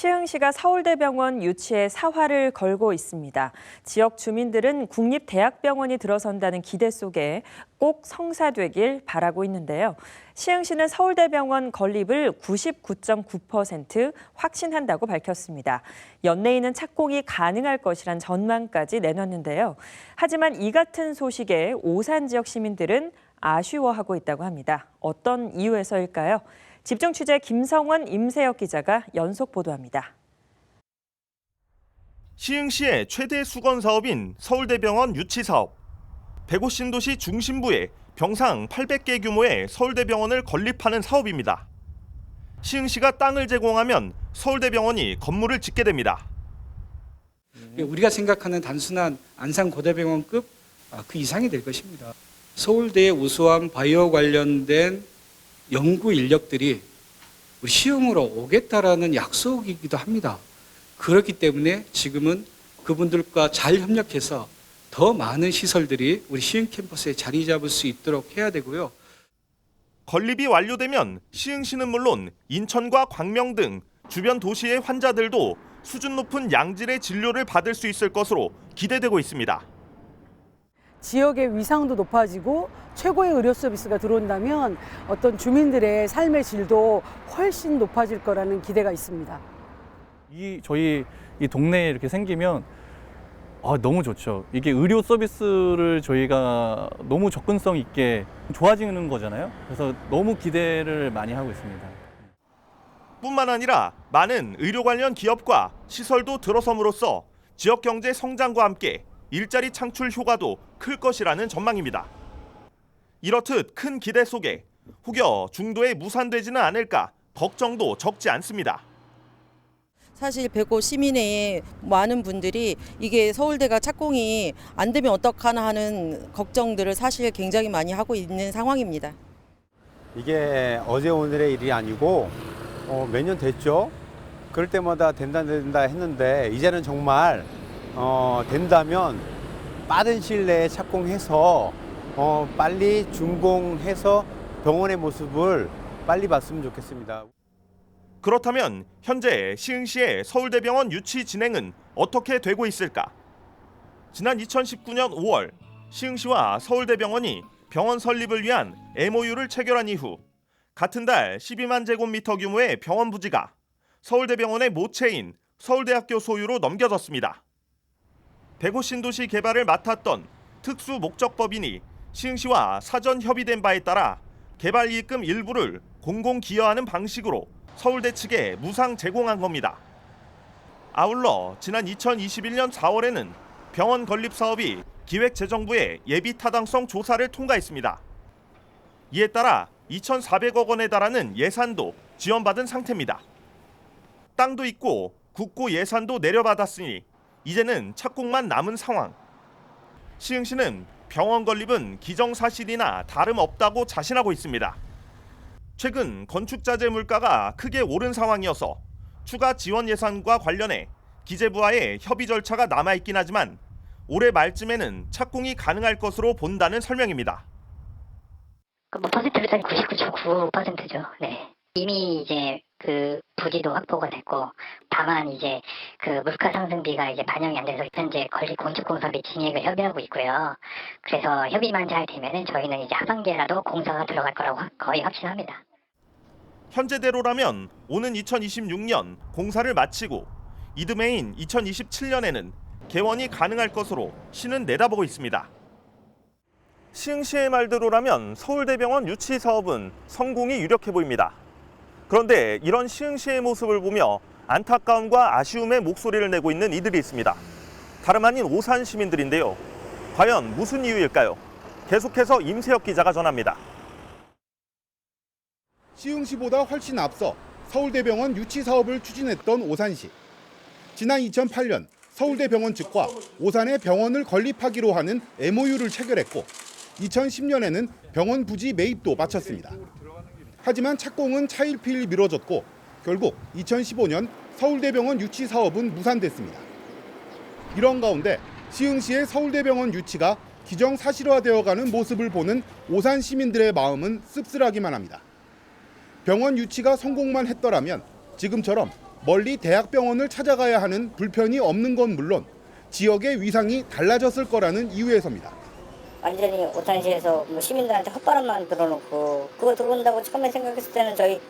시흥시가 서울대병원 유치에 사활을 걸고 있습니다. 지역 주민들은 국립대학병원이 들어선다는 기대 속에 꼭 성사되길 바라고 있는데요. 시흥시는 서울대병원 건립을 99.9% 확신한다고 밝혔습니다. 연내에는 착공이 가능할 것이란 전망까지 내놨는데요. 하지만 이 같은 소식에 오산 지역 시민들은 아쉬워하고 있다고 합니다. 어떤 이유에서일까요? 집중 취재 김성원, 임세혁 기자가 연속 보도합니다. 시흥시의 최대 수건 사업인 서울대병원 유치 사업. 105신도시 중심부에 병상 800개 규모의 서울대병원을 건립하는 사업입니다. 시흥시가 땅을 제공하면 서울대병원이 건물을 짓게 됩니다. 우리가 생각하는 단순한 안산고대병원급 그 이상이 될 것입니다. 서울대의 우수한 바이오 관련된 연구 인력들이 우리 시흥으로 오겠다라는 약속이기도 합니다. 그렇기 때문에 지금은 그분들과 잘 협력해서 더 많은 시설들이 우리 시흥 캠퍼스에 자리 잡을 수 있도록 해야 되고요. 건립이 완료되면 시흥시는 물론 인천과 광명 등 주변 도시의 환자들도 수준 높은 양질의 진료를 받을 수 있을 것으로 기대되고 있습니다. 지역의 위상도 높아지고 최고의 의료 서비스가 들어온다면 어떤 주민들의 삶의 질도 훨씬 높아질 거라는 기대가 있습니다. 저희 이 동네에 이렇게 생기면 너무 좋죠. 이게 의료 서비스를 저희가 너무 접근성 있게 좋아지는 거잖아요. 그래서 너무 기대를 많이 하고 있습니다. 뿐만 아니라 많은 의료 관련 기업과 시설도 들어섬으로써 지역 경제 성장과 함께 일자리 창출 효과도 클 것이라는 전망입니다. 이렇듯 큰 기대 속에 혹여 중도에 무산되지는 않을까 걱정도 적지 않습니다. 사실 105 시민회의 많은 분들이 이게 서울대가 착공이 안 되면 어떡하나 하는 걱정들을 사실 굉장히 많이 하고 있는 상황입니다. 이게 어제 오늘의 일이 아니고 몇 년 됐죠. 그럴 때마다 된다 했는데 이제는 정말 된다면 빠른 시일 내에 착공해서 빨리 준공해서 병원의 모습을 빨리 봤으면 좋겠습니다. 그렇다면 현재 시흥시의 서울대병원 유치 진행은 어떻게 되고 있을까? 지난 2019년 5월 시흥시와 서울대병원이 병원 설립을 위한 MOU를 체결한 이후 같은 달 12만 제곱미터 규모의 병원 부지가 서울대병원의 모체인 서울대학교 소유로 넘겨졌습니다. 105신도시 개발을 맡았던 특수목적법인이 시흥시와 사전 협의된 바에 따라 개발 이익금 일부를 공공 기여하는 방식으로 서울대 측에 무상 제공한 겁니다. 아울러 지난 2021년 4월에는 병원 건립 사업이 기획재정부의 예비 타당성 조사를 통과했습니다. 이에 따라 2,400억 원에 달하는 예산도 지원받은 상태입니다. 땅도 있고 국고 예산도 내려받았으니 이제는 착공만 남은 상황. 시흥시는 병원 건립은 기정사실이나 다름없다고 자신하고 있습니다. 최근 건축자재 물가가 크게 오른 상황이어서 추가 지원 예산과 관련해 기재부와의 협의 절차가 남아있긴 하지만 올해 말쯤에는 착공이 가능할 것으로 본다는 설명입니다. 퍼센트로 따지면 99.9%죠. 네. 이미 이제 그 부지도 확보가 됐고, 다만 이제 그 물가 상승비가 이제 반영이 안 돼서 현재 건립 건축공사비 진행을 협의하고 있고요. 그래서 협의만 잘 되면은 저희는 이제 하반기에라도 공사가 들어갈 거라고 거의 확신합니다. 현재대로라면 오는 2026년 공사를 마치고 이듬해인 2027년에는 개원이 가능할 것으로 시는 내다보고 있습니다. 시흥시의 말대로라면 서울대병원 유치 사업은 성공이 유력해 보입니다. 그런데 이런 시흥시의 모습을 보며 안타까움과 아쉬움의 목소리를 내고 있는 이들이 있습니다. 다름 아닌 오산 시민들인데요. 과연 무슨 이유일까요? 계속해서 임세혁 기자가 전합니다. 시흥시보다 훨씬 앞서 서울대병원 유치 사업을 추진했던 오산시. 지난 2008년 서울대병원 측과 오산에 병원을 건립하기로 하는 MOU를 체결했고 2010년에는 병원 부지 매입도 마쳤습니다. 하지만 착공은 차일피일 미뤄졌고 결국 2015년 서울대병원 유치 사업은 무산됐습니다. 이런 가운데 시흥시의 서울대병원 유치가 기정사실화되어가는 모습을 보는 오산 시민들의 마음은 씁쓸하기만 합니다. 병원 유치가 성공만 했더라면 지금처럼 멀리 대학병원을 찾아가야 하는 불편이 없는 건 물론 지역의 위상이 달라졌을 거라는 이유에서입니다. 완전히 오산시에서 뭐 시민들한테 헛바람만 들어놓고 그거 들어온다고 처음에 생각했을 때는 저희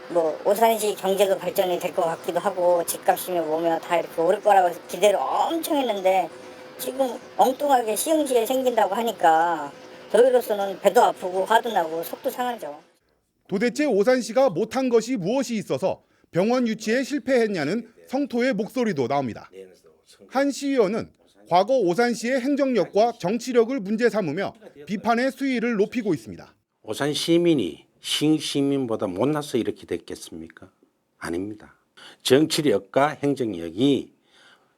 뭐 오산시 경제도 발전이 될 것 같기도 하고 집값이며 뭐며 다 이렇게 오를 거라고 기대를 엄청 했는데 지금 엉뚱하게 시흥시에 생긴다고 하니까 저희로서는 배도 아프고 화도 나고 속도 상하죠. 도대체 오산시가 못한 것이 무엇이 있어서 병원 유치에 실패했냐는 성토의 목소리도 나옵니다. 한 시의원은 과거 오산시의 행정력과 정치력을 문제 삼으며 비판의 수위를 높이고 있습니다. 오산 시민이 시흥 시민보다 못나서 이렇게 됐겠습니까? 아닙니다. 정치력과 행정력이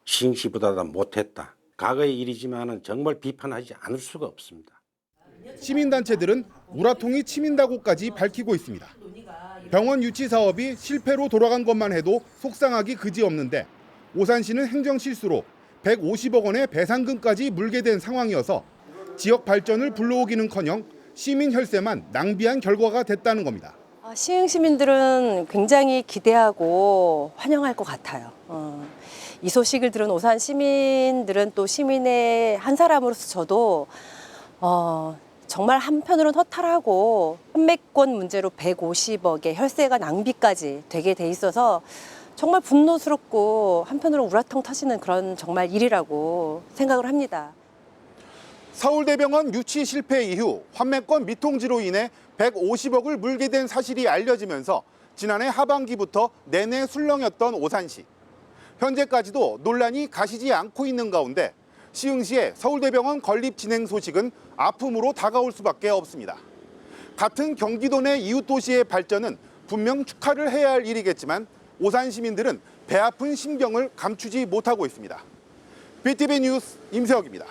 시흥시보다 못했다. 과거의 일이지만 정말 비판하지 않을 수가 없습니다. 시민단체들은 우라통이 치민다고까지 밝히고 있습니다. 병원 유치 사업이 실패로 돌아간 것만 해도 속상하기 그지없는데 오산시는 행정실수로 150억 원의 배상금까지 물게 된 상황이어서 지역 발전을 불러오기는커녕 시민 혈세만 낭비한 결과가 됐다는 겁니다. 시흥 시민들은 굉장히 기대하고 환영할 것 같아요. 이 소식을 들은 오산 시민들은 또 시민의 한 사람으로서 저도 정말 한편으로는 허탈하고 판매권 문제로 150억의 혈세가 낭비까지 되게 돼 있어서 정말 분노스럽고 한편으로 우라통 터지는 그런 정말 일이라고 생각을 합니다. 서울대병원 유치 실패 이후 환매권 미통지로 인해 150억을 물게 된 사실이 알려지면서 지난해 하반기부터 내내 술렁였던 오산시. 현재까지도 논란이 가시지 않고 있는 가운데 시흥시의 서울대병원 건립 진행 소식은 아픔으로 다가올 수밖에 없습니다. 같은 경기도 내 이웃 도시의 발전은 분명 축하를 해야 할 일이겠지만 오산 시민들은 배 아픈 심경을 감추지 못하고 있습니다. BTV 뉴스 임세혁입니다.